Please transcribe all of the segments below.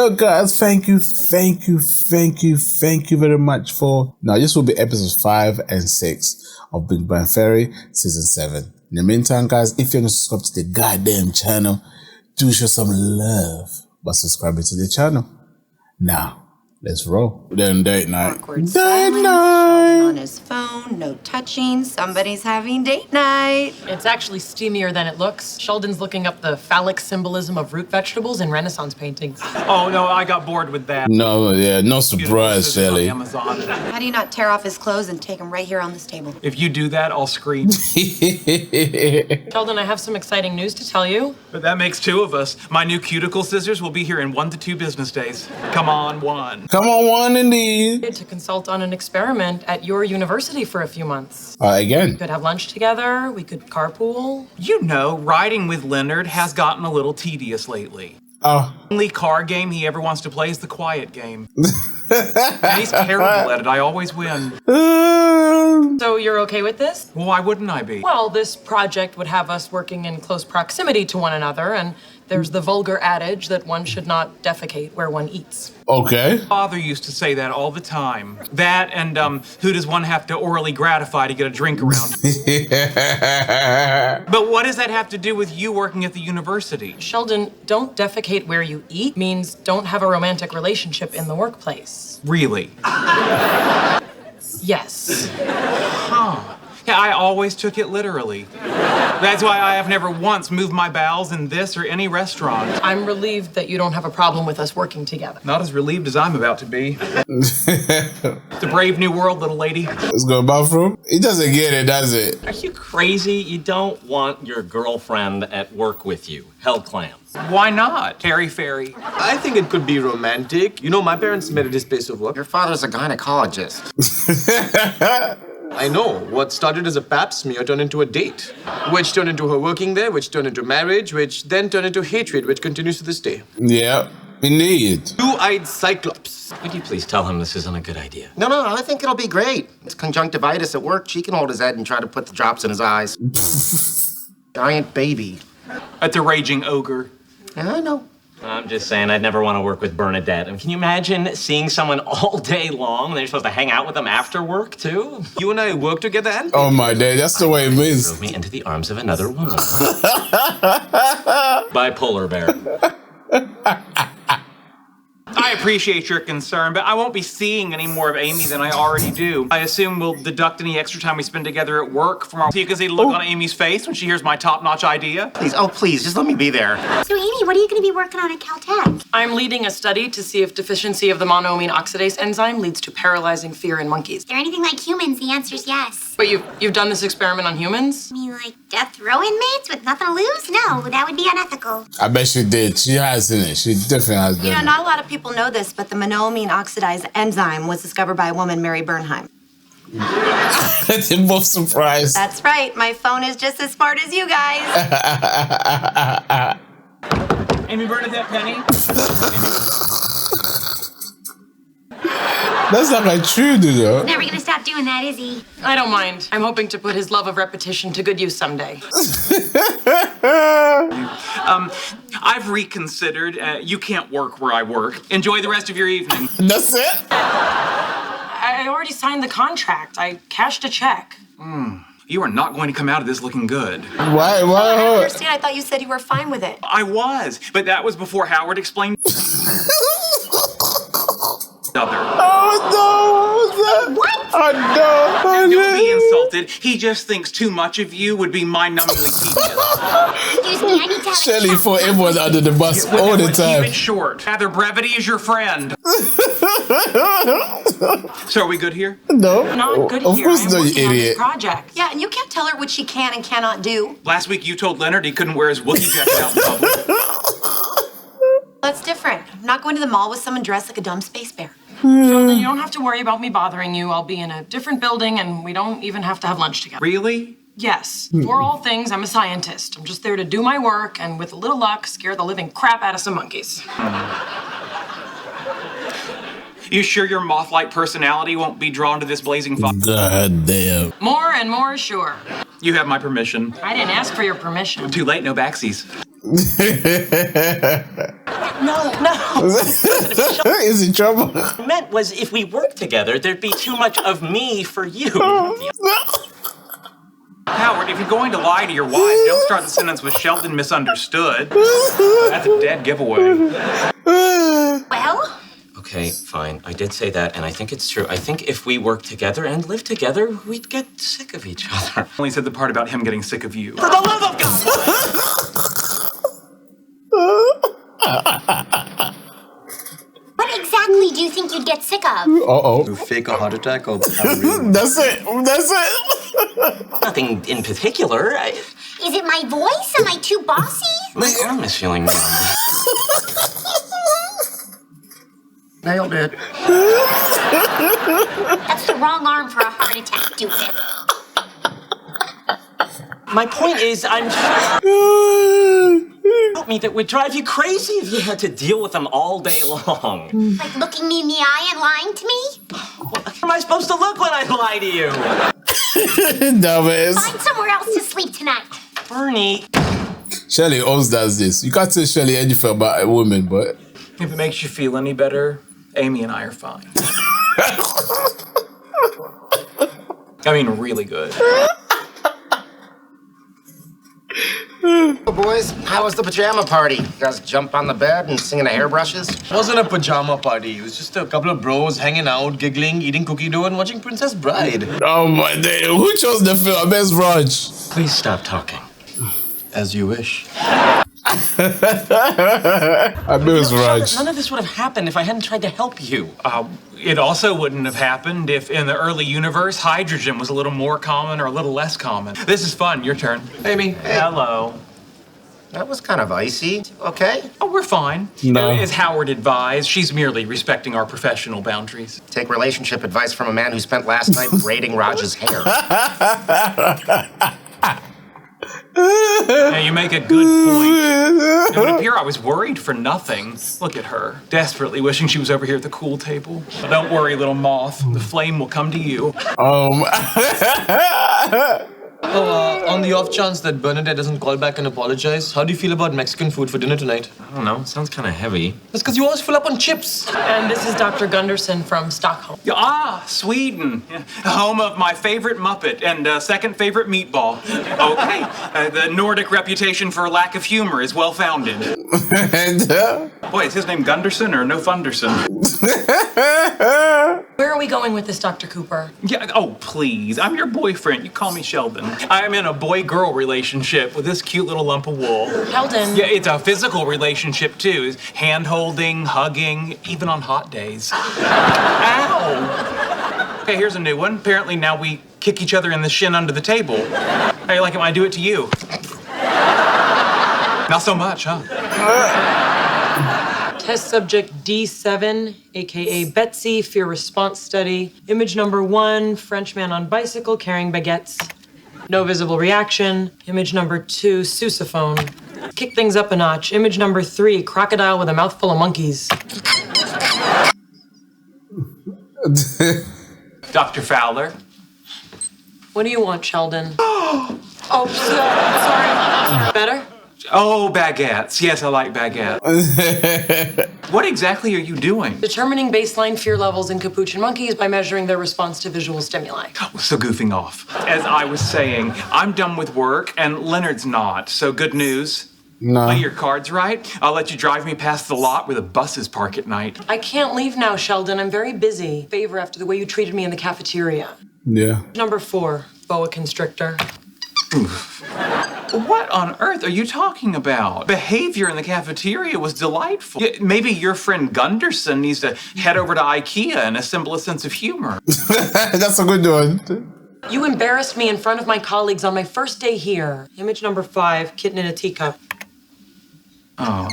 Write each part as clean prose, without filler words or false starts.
look, guys, thank you very much for... Now, this will be episodes 5 and 6 of Big Bang Theory, Season 7. In the meantime, guys, if you're not subscribed to the goddamn channel, do show some love by subscribing to the channel. Now, let's roll. Then date night. Awkward silence. Sheldon on his phone. No touching. Somebody's having date night. It's actually steamier than it looks. Sheldon's looking up the phallic symbolism of root vegetables in Renaissance paintings. Oh, no, I got bored with that. No, yeah, no surprise, Shelly. Amazon. How do you not tear off his clothes and take them right here on this table? If you do that, I'll scream. Sheldon, I have some exciting news to tell you. But that makes 2 of us. My new cuticle scissors will be here in 1 to 2 business days. Come on, 1. Come on, 1 indeed. To consult on an experiment at your university for a few months. Again. We could have lunch together. We could carpool. You know, riding with Leonard has gotten a little tedious lately. Oh. The only car game he ever wants to play is the quiet game. And he's terrible at it. I always win. So you're okay with this? Well, why wouldn't I be? Well, this project would have us working in close proximity to one another, and there's the vulgar adage that one should not defecate where one eats. Okay. Father used to say that all the time. That and who does one have to orally gratify to get a drink around? But what does that have to do with you working at the university? Sheldon, don't defecate where you eat means don't have a romantic relationship in the workplace. Really? Yes. Huh. Yeah, I always took it literally. That's why I have never once moved my bowels in this or any restaurant. I'm relieved that you don't have a problem with us working together. Not as relieved as I'm about to be. It's a brave new world, little lady. Let's go to the bathroom. He doesn't get it, does it? Are you crazy? You don't want your girlfriend at work with you. Hell clams. Why not? Terry Fairy. I think it could be romantic. You know, my parents met at this place of work. Your father's a gynecologist. I know. What started as a pap smear turned into a date, which turned into her working there, which turned into marriage, which then turned into hatred, which continues to this day. Yeah, indeed. Two-eyed cyclops. Would you please tell him this isn't a good idea? No, I think it'll be great. It's conjunctivitis at work. She can hold his head and try to put the drops in his eyes. Giant baby. That's a raging ogre. Yeah, I know. I'm just saying I'd never want to work with Bernadette. I mean, can you imagine seeing someone all day long and then you're supposed to hang out with them after work, too? You and I work together, Andy? Oh my day, that's the way it is. Drove me into the arms of another woman. Bipolar bear. I appreciate your concern, but I won't be seeing any more of Amy than I already do. I assume we'll deduct any extra time we spend together at work from our... So you can see the look on Amy's face when she hears my top-notch idea. Please, just let me be there. So, Amy, what are you going to be working on at Caltech? I'm leading a study to see if deficiency of the monoamine oxidase enzyme leads to paralyzing fear in monkeys. Is there anything like humans? The answer's yes. But you've done this experiment on humans? I mean, like death row inmates with nothing to lose? No, that would be unethical. I bet she did. She has in it. She definitely has done You know, it. not a lot of people know this, but the monoamine oxidase enzyme was discovered by a woman, Mary Bernheim. They're both surprised. That's right. My phone is just as smart as you guys. Amy Bernadette Penny. That's not like true, dude. Though. Never going to stop doing that, is he? I don't mind. I'm hoping to put his love of repetition to good use someday. I've reconsidered. You can't work where I work. Enjoy the rest of your evening. That's it? I already signed the contract. I cashed a check. You are not going to come out of this looking good. Why? I don't Why? understand. I thought you said you were fine with it. I was, but that was before Howard explained other. Oh, no. What? Oh, no. Don't be insulted. He just thinks too much of you would be mind-numbingly tedious. Excuse me, I need to have a Shelly chat. for everyone under the bus all the Keep time. it short. Rather brevity is your friend. So are we good here? No. Not good Of here. course I'm not, you working on this idiot. project. Yeah, and you can't tell her what she can and cannot do. Last week you told Leonard he couldn't wear his Wookiee jacket out in public. That's different. I'm not going to the mall with someone dressed like a dumb space bear. Sheldon, you don't have to worry about me bothering you. I'll be in a different building, and we don't even have to have lunch together. Really? Yes. For all things, I'm a scientist. I'm just there to do my work, and with a little luck, scare the living crap out of some monkeys. You sure your moth-like personality won't be drawn to this blazing fire? God damn. More and more sure. You have my permission. I didn't ask for your permission. Too late, no backsies. No. Is he trouble? What I meant was if we worked together, there'd be too much of me for you. Howard, if you're going to lie to your wife, don't start the sentence with Sheldon misunderstood. That's a dead giveaway. Well, Okay, fine. I did say that, and I think it's true. I think if we worked together and lived together, we'd get sick of each other. Only said the part about him getting sick of you. For the love of God! what exactly do you think you'd get sick of? Uh-oh. Fake a heart attack or have a real one? That's it. Nothing in particular. Is it my voice? Am I too bossy? My arm is feeling numb. Nailed it. That's the wrong arm for a heart attack, stupid. My point is, I'm sure help me that would drive you crazy if you had to deal with them all day long. Like looking me in the eye and lying to me? How am I supposed to look when I lie to you? Dumbass. Find somewhere else to sleep tonight. Bernie. Shelley always does this. You can't tell Shelley anything about a woman, but If it makes you feel any better, Amy and I are fine. I mean, really good. Oh, boys, how was the pajama party? You guys jump on the bed and singing the hairbrushes? It wasn't a pajama party. It was just a couple of bros hanging out, giggling, eating cookie dough, and watching Princess Bride. oh my day. Who chose the film? Best Raj. Please stop talking. As you wish. I miss Raj. None of this would have happened if I hadn't tried to help you. It also wouldn't have happened if in the early universe, hydrogen was a little more common or a little less common. This is fun. Your turn. Amy. Hello. That was kind of icy. Okay? Oh, we're fine. No. As Howard advised, she's merely respecting our professional boundaries. Take relationship advice from a man who spent last night braiding Raj's hair. Now, you make a good point. It would appear I was worried for nothing. Look at her, desperately wishing she was over here at the cool table. But don't worry, little moth. The flame will come to you. On the off chance that Bernadette doesn't call back and apologize, how do you feel about Mexican food for dinner tonight? I don't know. It sounds kind of heavy. That's because you always fill up on chips. And this is Dr. Gunderson from Stockholm. Sweden. Home of my favorite Muppet and second favorite meatball. Okay, the Nordic reputation for lack of humor is well founded. Boy, is his name Gunderson or No Funderson? Where are we going with this, Dr. Cooper? Yeah, oh, please. I'm your boyfriend. You call me Sheldon. I'm in a boy-girl relationship with this cute little lump of wool. Sheldon. Yeah, it's a physical relationship, too. Hand-holding, hugging, even on hot days. Ow! Okay, here's a new one. Apparently now we kick each other in the shin under the table. How you like it when I do it to you? Not so much, huh? Test subject D7, aka Betsy, fear response study. Image number 1, French man on bicycle carrying baguettes. No visible reaction. Image number 2, sousaphone. Kick things up a notch. Image number 3, crocodile with a mouthful of monkeys. Dr. Fowler. What do you want, Sheldon? Oh, sorry. Better? Oh, baguettes. Yes, I like baguettes. What exactly are you doing? Determining baseline fear levels in capuchin monkeys by measuring their response to visual stimuli. So goofing off. As I was saying, I'm done with work, and Leonard's not. So good news. No. Play your cards right. I'll let you drive me past the lot where the buses park at night. I can't leave now, Sheldon. I'm very busy. Favor after the way you treated me in the cafeteria. Yeah. Number 4, boa constrictor. What on earth are you talking about? Behavior in the cafeteria was delightful. Yeah, maybe your friend Gunderson needs to head over to IKEA and assemble a sense of humor. That's a good one. You embarrassed me in front of my colleagues on my first day here. Image number 5, kitten in a teacup. Oh.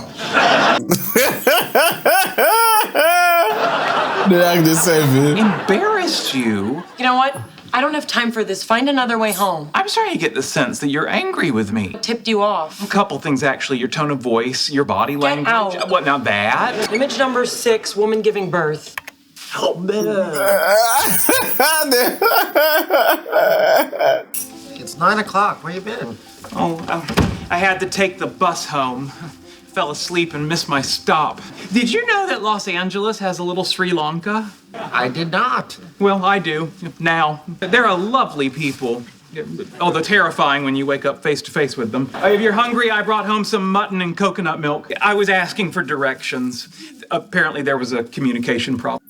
They act the same. Embarrassed you? You know what? I don't have time for this. Find another way home. I'm starting to get the sense that you're angry with me. Tipped you off. A couple things, actually. Your tone of voice, your body language. out. What, now that? Image number 6, woman giving birth. Oh, man. It's 9 o'clock. Where you been? Oh, I had to take the bus home. fell asleep and missed my stop. Did you know that Los Angeles has a little Sri Lanka? I did not. Well, I do, now. They're a lovely people. Although terrifying when you wake up face to face with them. If you're hungry, I brought home some mutton and coconut milk. I was asking for directions. Apparently there was a communication problem.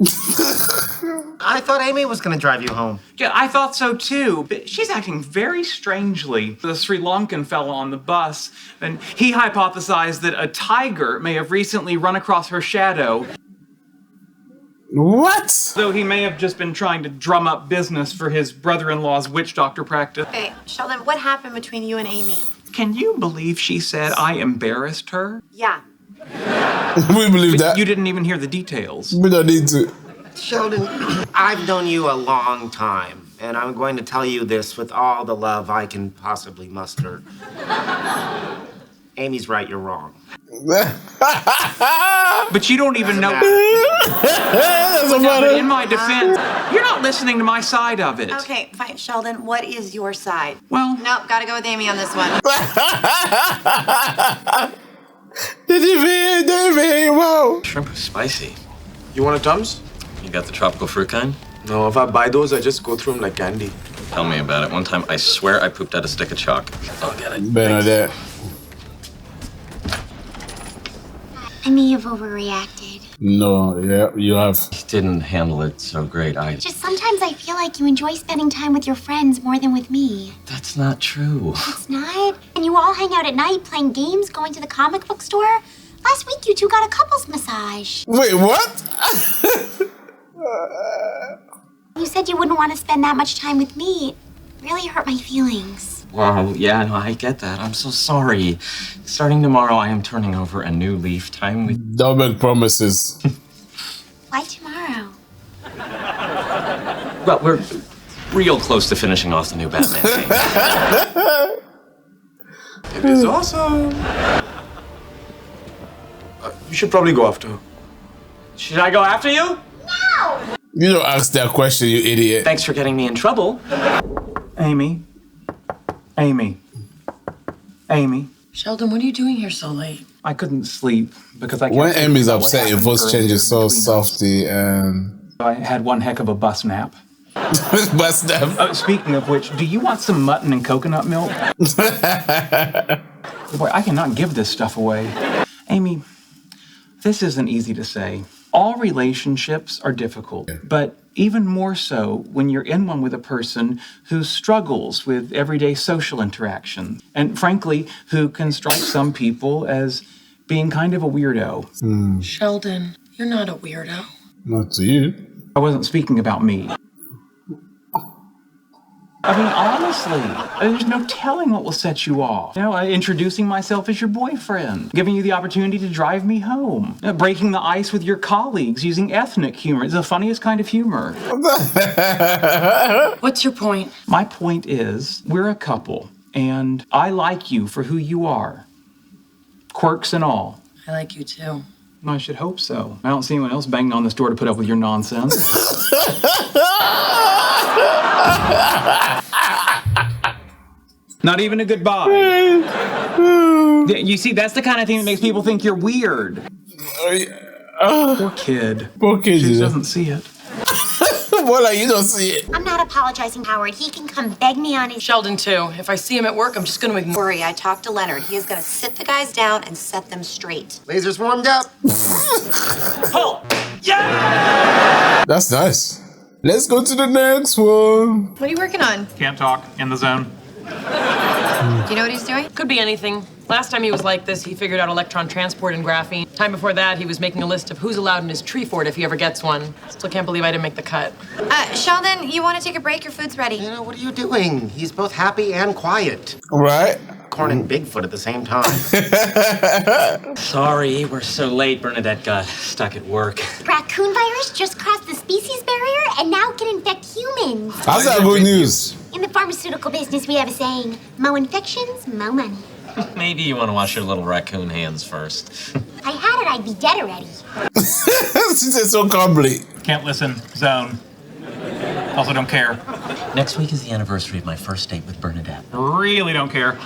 I thought Amy was gonna drive you home. Yeah, I thought so too, but she's acting very strangely. The Sri Lankan fellow on the bus, and he hypothesized that a tiger may have recently run across her shadow. What? Though he may have just been trying to drum up business for his brother-in-law's witch doctor practice. Okay, Sheldon, what happened between you and Amy? Can you believe she said I embarrassed her? Yeah. We believe that. You didn't even hear the details. We don't need to. Sheldon, I've known you a long time, and I'm going to tell you this with all the love I can possibly muster. Amy's right, you're wrong. But you don't even know. But in my defense, you're not listening to my side of it. Okay, fine. Sheldon, what is your side? Well, Nope, gotta go with Amy on this one. Wow. Shrimp was spicy. You want a Tums? You got the tropical fruit kind? No, if I buy those, I just go through them like candy. Tell me about it. One time, I swear I pooped out a stick of chalk. I'll get it. Bernadette. I may have overreacted. No, yeah, you have. He didn't handle it so great. Just sometimes I feel like you enjoy spending time with your friends more than with me. That's not true. It's not? And you all hang out at night playing games, going to the comic book store. Last week you two got a couples massage. Wait, what? You said you wouldn't want to spend that much time with me. It really hurt my feelings. Wow, yeah, no, I get that. I'm so sorry. Starting tomorrow, I am turning over a new leaf. Time with... Don't make promises. Why tomorrow? Well, we're real close to finishing off the new Batman game. It is awesome. You should probably go after her. Should I go after you? No! You don't ask that question, you idiot. Thanks for getting me in trouble. Amy. Amy. Amy. Sheldon, what are you doing here so late? I couldn't sleep because I kept When thinking Amy's about what upset, your happened voice earlier changes so between us. softly and... I had one heck of a bus nap. Bust them. Speaking of which, do you want some mutton and coconut milk? Boy, I cannot give this stuff away. Amy, this isn't easy to say. All relationships are difficult, but even more so when you're in one with a person who struggles with everyday social interaction, and frankly, who can strike some people as being kind of a weirdo. Sheldon, you're not a weirdo. Not to you. I wasn't speaking about me. I mean, honestly, there's no telling what will set you off. You know, introducing myself as your boyfriend, giving you the opportunity to drive me home, breaking the ice with your colleagues using ethnic humor. It's the funniest kind of humor. What's your point? My point is, we're a couple, and I like you for who you are. Quirks and all. I like you too. I should hope so. I don't see anyone else banging on this door to put up with your nonsense. Not even a goodbye. You see, that's the kind of thing that makes people think you're weird. Poor kid. Poor kid. She just doesn't see it. Well, like, you don't see it. I'm not apologizing, Howard. He can come beg me on his... Sheldon too. If I see him at work, I'm just gonna ignore. Worry, I talked to Leonard. He is gonna sit the guys down and set them straight. Lasers warmed up. Pull! Yeah! That's nice. Let's go to the next one. What are you working on? Can't talk. In the zone. Do you know what he's doing? Could be anything. Last time he was like this, he figured out electron transport and graphene. Time before that, he was making a list of who's allowed in his tree fort if he ever gets one. Still can't believe I didn't make the cut. Sheldon, you want to take a break? Your food's ready. You know, what are you doing? He's both happy and quiet. Right? Corn and Bigfoot at the same time. Sorry, we're so late. Bernadette got stuck at work. Raccoon virus just crossed the species barrier and now can infect humans. How's that good news? In the pharmaceutical business, we have a saying, mo infections, mo money. Maybe you want to wash your little raccoon hands first. If I had it, I'd be dead already. She said so calmly. Can't listen. Zone. Also don't care. Next week is the anniversary of my first date with Bernadette. Really don't care.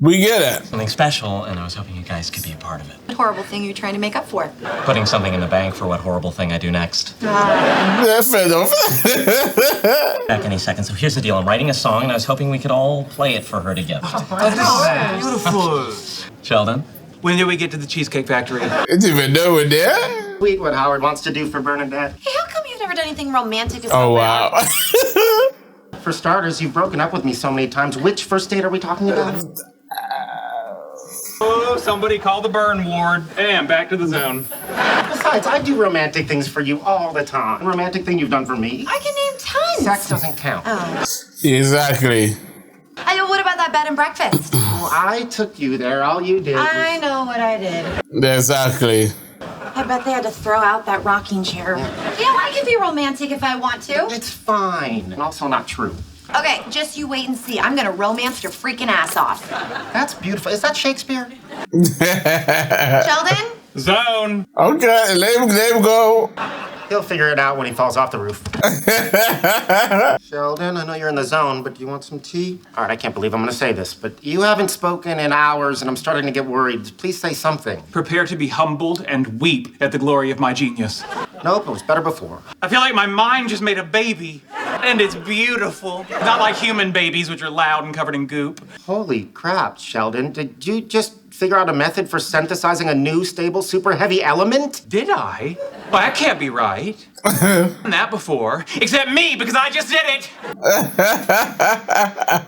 We get it. Something special, and I was hoping you guys could be a part of it. What horrible thing are you trying to make up for? Putting something in the bank for what horrible thing I do next. Yeah, fair enough. Back any second. So here's the deal. I'm writing a song, and I was hoping we could all play it for her together. Beautiful. Sheldon? When do we get to the Cheesecake Factory? It's even know we're there. Sweet what Howard wants to do for Bernadette. Hey, how come you've never done anything romantic as Oh, well? wow. For starters, you've broken up with me so many times. Which first date are we talking about? Oh, somebody call the burn ward. And back to the zone. Besides, I do romantic things for you all the time. Romantic thing you've done for me. I can name tons. Sex doesn't count. Oh. Exactly. Hey, what about that bed and breakfast? Well, I took you there. All you did was... I know what I did. Exactly. I bet they had to throw out that rocking chair. Yeah, I can be romantic if I want to. It's fine. And also not true. Okay, just you wait and see. I'm gonna romance your freaking ass off. That's beautiful. Is that Shakespeare? Sheldon? Zone. Okay, let him go. He'll figure it out when he falls off the roof. Sheldon, I know you're in the zone, but do you want some tea? All right, I can't believe I'm going to say this, but you haven't spoken in hours, and I'm starting to get worried. Please say something. Prepare to be humbled and weep at the glory of my genius. Nope, it was better before. I feel like my mind just made a baby, and it's beautiful. Not like human babies, which are loud and covered in goop. Holy crap, Sheldon. Did you just figure out a method for synthesizing a new, stable, super heavy element? Did I? Well, that can't be right. Done that before. Except me, because I just did it.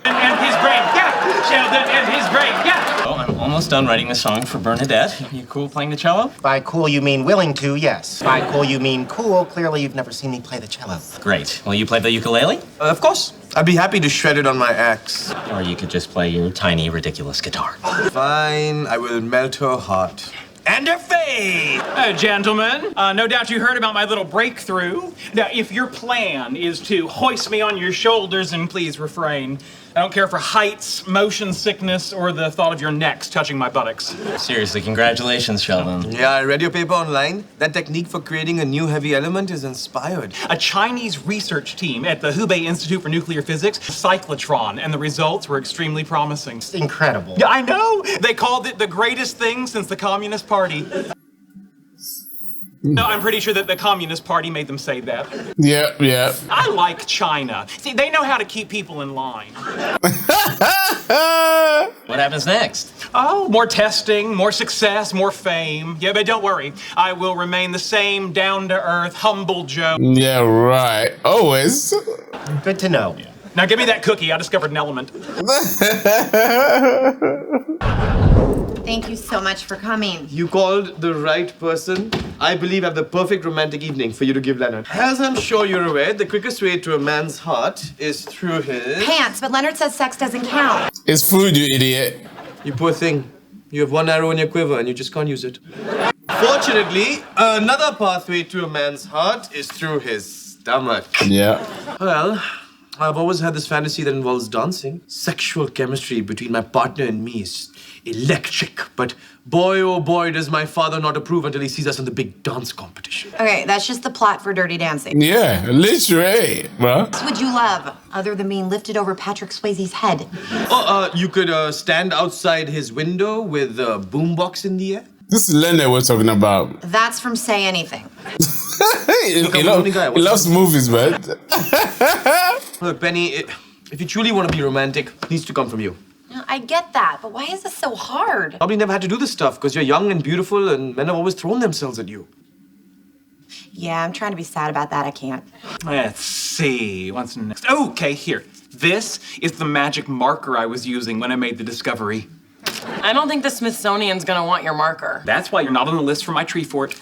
and his brain, yeah. Sheldon and his brain, yeah. Oh, I'm almost done writing the song for Bernadette. You cool playing the cello? By cool, you mean willing to, yes. By cool, you mean cool. Clearly, you've never seen me play the cello. Great. Will you play the ukulele? Of course. I'd be happy to shred it on my axe. Or you could just play your tiny, ridiculous guitar. Fine, I will melt her heart. And her face! Gentlemen, no doubt you heard about my little breakthrough. Now, if your plan is to hoist me on your shoulders, then please refrain. I don't care for heights, motion sickness, or the thought of your necks touching my buttocks. Seriously, congratulations, Sheldon. Yeah, I read your paper online. That technique for creating a new heavy element is inspired. A Chinese research team at the Hubei Institute for Nuclear Physics, cyclotron, and the results were extremely promising. It's incredible. Yeah, I know! They called it the greatest thing since the Communist Party. No, I'm pretty sure that the Communist Party made them say that. Yeah. I like China. See, they know how to keep people in line. What happens next? Oh, more testing, more success, more fame. Yeah, but don't worry. I will remain the same down-to-earth, humble Joe. Yeah, right. Always. Good to know. Now give me that cookie. I discovered an element. Thank you so much for coming. You called the right person. I believe I have the perfect romantic evening for you to give Leonard. As I'm sure you're aware, the quickest way to a man's heart is through his... Pants, but Leonard says sex doesn't count. It's food, you idiot. You poor thing. You have one arrow in your quiver and you just can't use it. Fortunately, another pathway to a man's heart is through his stomach. Yeah. Well, I've always had this fantasy that involves dancing. Sexual chemistry between my partner and me is electric, but boy, oh boy, does my father not approve until he sees us in the big dance competition. Okay, that's just the plot for Dirty Dancing. Yeah, literally, bro. What would you love, other than being lifted over Patrick Swayze's head? You could stand outside his window with a boombox in the air. This is Leonard we're talking about. That's from Say Anything. he loves movies, man. Look, Penny, if you truly want to be romantic, it needs to come from you. I get that, but why is this so hard? Probably never had to do this stuff because you're young and beautiful and men have always thrown themselves at you. Yeah, I'm trying to be sad about that. I can't. Let's see. What's next? Okay, here. This is the magic marker I was using when I made the discovery. I don't think the Smithsonian's gonna want your marker. That's why you're not on the list for my tree fort.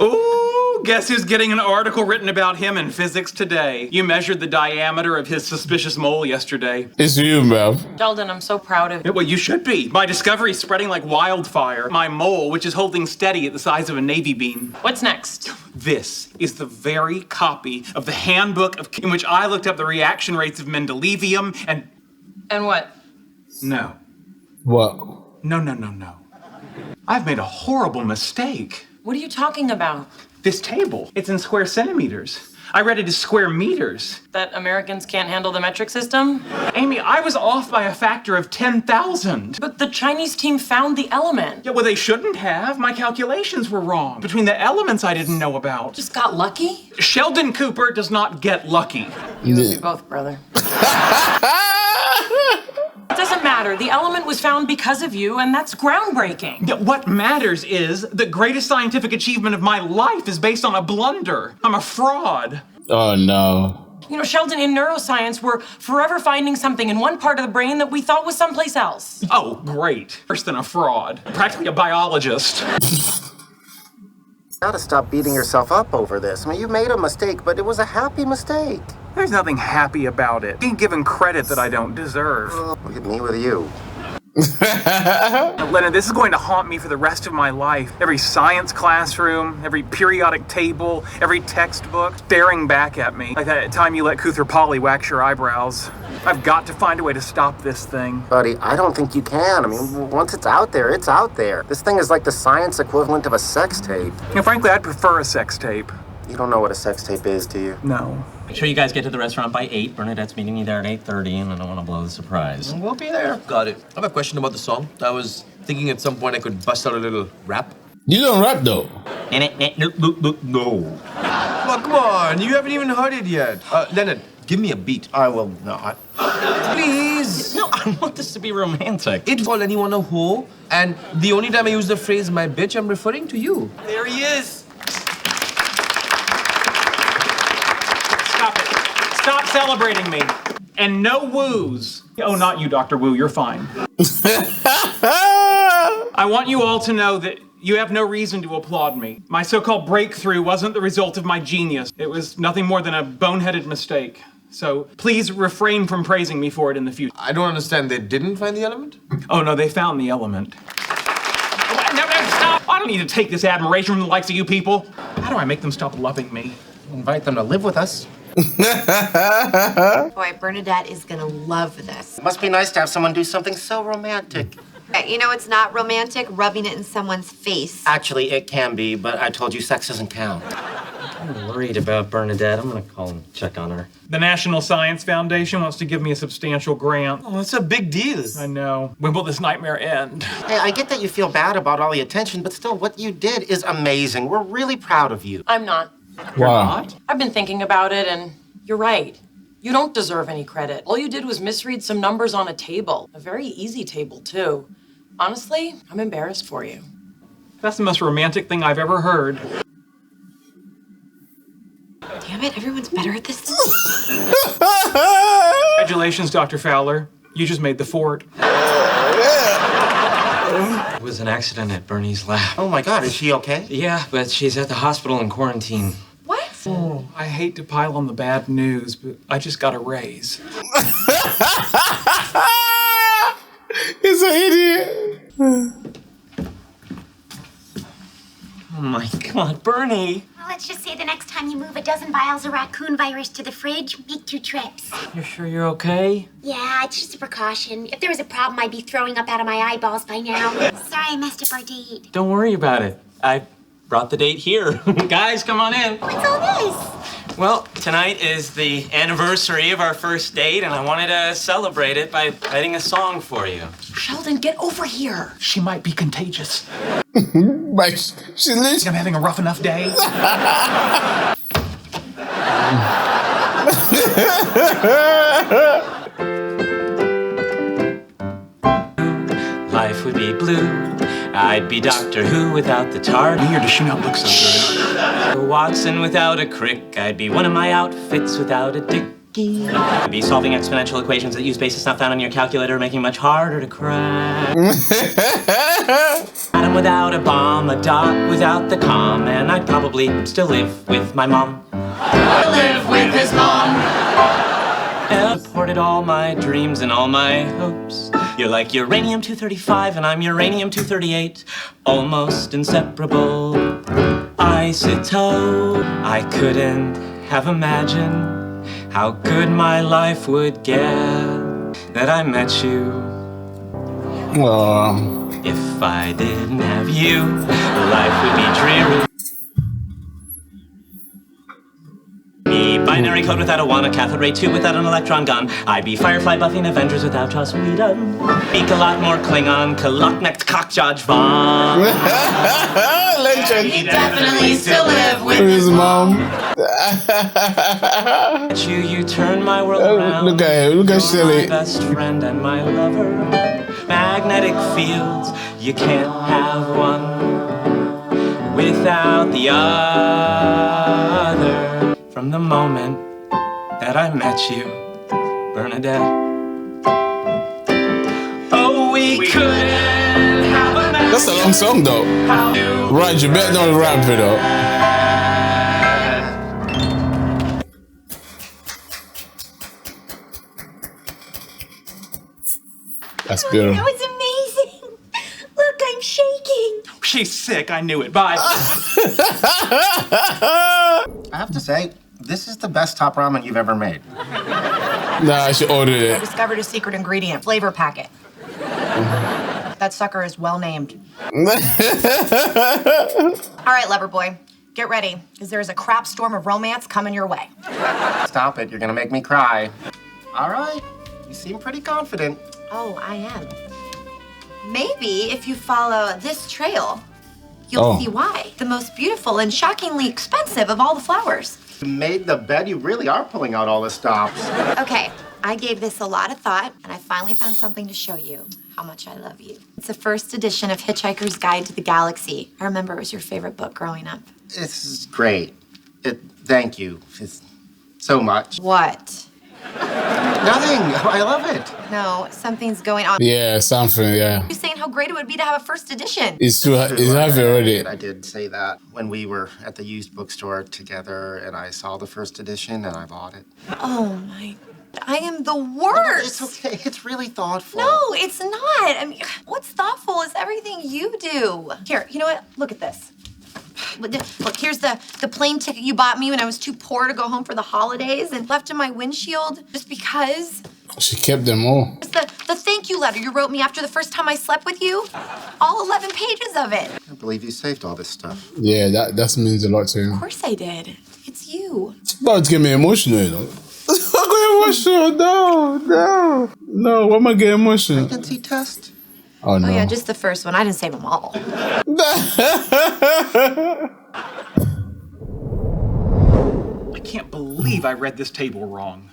Ooh, guess who's getting an article written about him in Physics Today? You measured the diameter of his suspicious mole yesterday. It's you, man. Sheldon, I'm so proud of you. Well, you should be. My discovery is spreading like wildfire. My mole, which is holding steady at the size of a navy bean. What's next? This is the very copy of the handbook in which I looked up the reaction rates of mendelevium and... And what? No. What? No. I've made a horrible mistake. What are you talking about? This table, it's in square centimeters. I read it as square meters. That Americans can't handle the metric system? Amy, I was off by a factor of 10,000. But the Chinese team found the element. Yeah, well, they shouldn't have. My calculations were wrong. Between the elements I didn't know about. Just got lucky? Sheldon Cooper does not get lucky. You and me both, brother. It doesn't matter. The element was found because of you, and that's groundbreaking. Yeah, what matters is the greatest scientific achievement of my life is based on a blunder. I'm a fraud. Oh, no. You know, Sheldon, in neuroscience, we're forever finding something in one part of the brain that we thought was someplace else. Oh, great. Worse than a fraud. Practically a biologist. Gotta stop beating yourself up over this. I mean, you made a mistake, but it was a happy mistake. There's nothing happy about it. Being given credit that I don't deserve. Look at me with you. Lennon, this is going to haunt me for the rest of my life. Every science classroom, every periodic table, every textbook staring back at me. Like that time you let Kuthar Polly wax your eyebrows. I've got to find a way to stop this thing. Buddy, I don't think you can. I mean, once it's out there, it's out there. This thing is like the science equivalent of a sex tape. You know, frankly, I'd prefer a sex tape. You don't know what a sex tape is, do you? No. Make sure you guys get to the restaurant by 8. Bernadette's meeting you there at 8:30, and I don't want to blow the surprise. We'll be there. Got it. I have a question about the song. I was thinking at some point I could bust out a little rap. You don't rap, though. No. Well, come on. You haven't even heard it yet. Leonard, give me a beat. I will not. Please. No, I want this to be romantic. It's called Anyone a Hoe, and the only time I use the phrase my bitch, I'm referring to you. There he is. Stop it. Stop celebrating me. And no woos. Oh, not you, Dr. Wu. You're fine. I want you all to know that you have no reason to applaud me. My so-called breakthrough wasn't the result of my genius. It was nothing more than a boneheaded mistake. So please refrain from praising me for it in the future. I don't understand. They didn't find the element? Oh, no, they found the element. No, stop! I don't need to take this admiration from the likes of you people. How do I make them stop loving me? Invite them to live with us. Boy, Bernadette is gonna love this. Must be nice to have someone do something so romantic. You know it's not romantic? Rubbing it in someone's face. Actually, it can be, but I told you sex doesn't count. I'm worried about Bernadette. I'm gonna call and check on her. The National Science Foundation wants to give me a substantial grant. Oh, that's a big deal. I know. When will this nightmare end? Hey, I get that you feel bad about all the attention, but still, what you did is amazing. We're really proud of you. I'm not. Wow. I've been thinking about it, and you're right. You don't deserve any credit. All you did was misread some numbers on a table. A very easy table, too. Honestly, I'm embarrassed for you. That's the most romantic thing I've ever heard. Damn it, everyone's better at this. Congratulations, Dr. Fowler. You just made the fort. It was an accident at Bernie's lab. Oh my God, is she okay? Yeah, but she's at the hospital in quarantine. What? Oh, I hate to pile on the bad news, but I just got a raise. He's an idiot. Oh my God, Bernie! Well, let's just say the next time you move a dozen vials of raccoon virus to the fridge, make 2 trips. You're sure you're okay? Yeah, it's just a precaution. If there was a problem, I'd be throwing up out of my eyeballs by now. Sorry I messed up our date. Don't worry about it. I brought the date here. Guys, come on in. What's all this? Well, tonight is the anniversary of our first date, and I wanted to celebrate it by writing a song for you. Sheldon, get over here. She might be contagious. Like, she literally. I'm having a rough enough day. Life would be blue. I'd be Doctor Who without the tart. Or does she not look so good? Watson without a crick. I'd be one of my outfits without a dicky. I'd be solving exponential equations that use bases not found on your calculator, making it much harder to crack. Atom without a bomb, a dot without the com, and I'd probably still live with my mom. Live with his mom. And supported all my dreams and all my hopes. You're like uranium-235 and I'm uranium-238, almost inseparable. Isotope. I couldn't have imagined how good my life would get that I met you. Aw. If I didn't have you, life would be dreary. Binary code without a one, a cathode ray tube without an electron gun. I'd be Firefly buffing Avengers without Joss Whedon. Speak a lot more Klingon, Kaloknecht Cockjudge Vaughn. Legend. He definitely still live with His mom. You turn my world around. Look at him. Look at You're Shelly. my best friend and my lover. Magnetic fields, you can't have one without the other. From the moment that I met you, Bernadette. Oh, we couldn't have a match. That's a long song though. Right, you better not rap it up. That's beautiful. That was amazing. Look, I'm shaking. She's sick, I knew it. Bye. I have to say, this is the best top ramen you've ever made. Nah, I should order I it. discovered a secret ingredient, flavor packet. That sucker is well named. All right, lover boy, get ready, because there is a crap storm of romance coming your way. Stop it, you're gonna make me cry. All right, you seem pretty confident. Oh, I am. Maybe if you follow this trail, you'll Oh. see why. The most beautiful and shockingly expensive of all the flowers. You made the bed, you really are pulling out all the stops. Okay, I gave this a lot of thought, and I finally found something to show you how much I love you. It's the first edition of Hitchhiker's Guide to the Galaxy. I remember it was your favorite book growing up. This is great. Thank you. It's so much. What? Nothing, I love it. No, something's going on. Yeah, something, yeah. You're saying how great it would be to have a first edition. It's heavy already. I did say that when we were at the used bookstore together and I saw the first edition and I bought it. Oh my, I am the worst. It's okay, it's really thoughtful. No, it's not. I mean, what's thoughtful is everything you do. Here, you know what? Look at this. Look, here's the plane ticket you bought me when I was too poor to go home for the holidays and left in my windshield just because. She kept them all. It's the thank you letter you wrote me after the first time I slept with you. All 11 pages of it. I can't believe you saved all this stuff. Yeah, that means a lot to him. Of course I did. It's you. It's about to get me emotional, you know. I got emotional. No. Why am I getting emotional? Pregnancy test? Oh no. Oh yeah, just the first one. I didn't save them all. I can't believe I read this table wrong.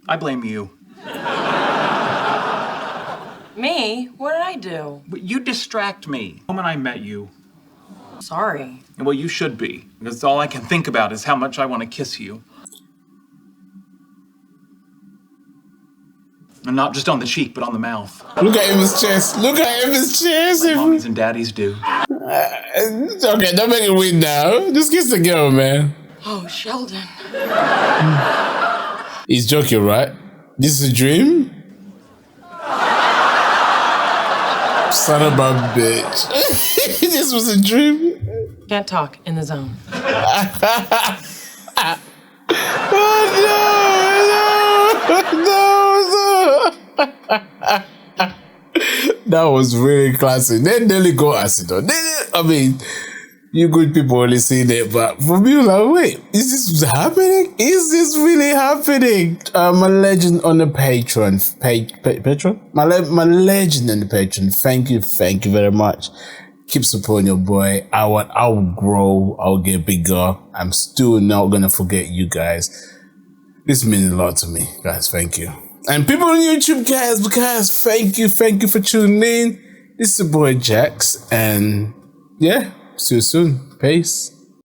I blame you. Me? What did I do? But you distract me. The moment I met you. Sorry. Well, you should be, because all I can think about is how much I want to kiss you. And not just on the cheek, but on the mouth. Look at him, his chest. Look at him, his chest. Like mommies and daddies do. Okay, don't make it weird now. Just kiss the girl, man. Oh, Sheldon. He's joking, right? This is a dream? Son of a bitch. This was a dream? Can't talk in the zone. No. That was really classic. They nearly go acid on. I mean, you good people only seen it, but for me, like, wait, is this happening? Is this really happening? My legend on the Patreon, Patreon? My legend on the Patreon. Thank you very much. Keep supporting your boy. I'll grow. I'll get bigger. I'm still not gonna forget you guys. This means a lot to me, guys. Thank you. And people on YouTube, guys, thank you for tuning in. This is your boy Jax, and yeah, see you soon. Peace.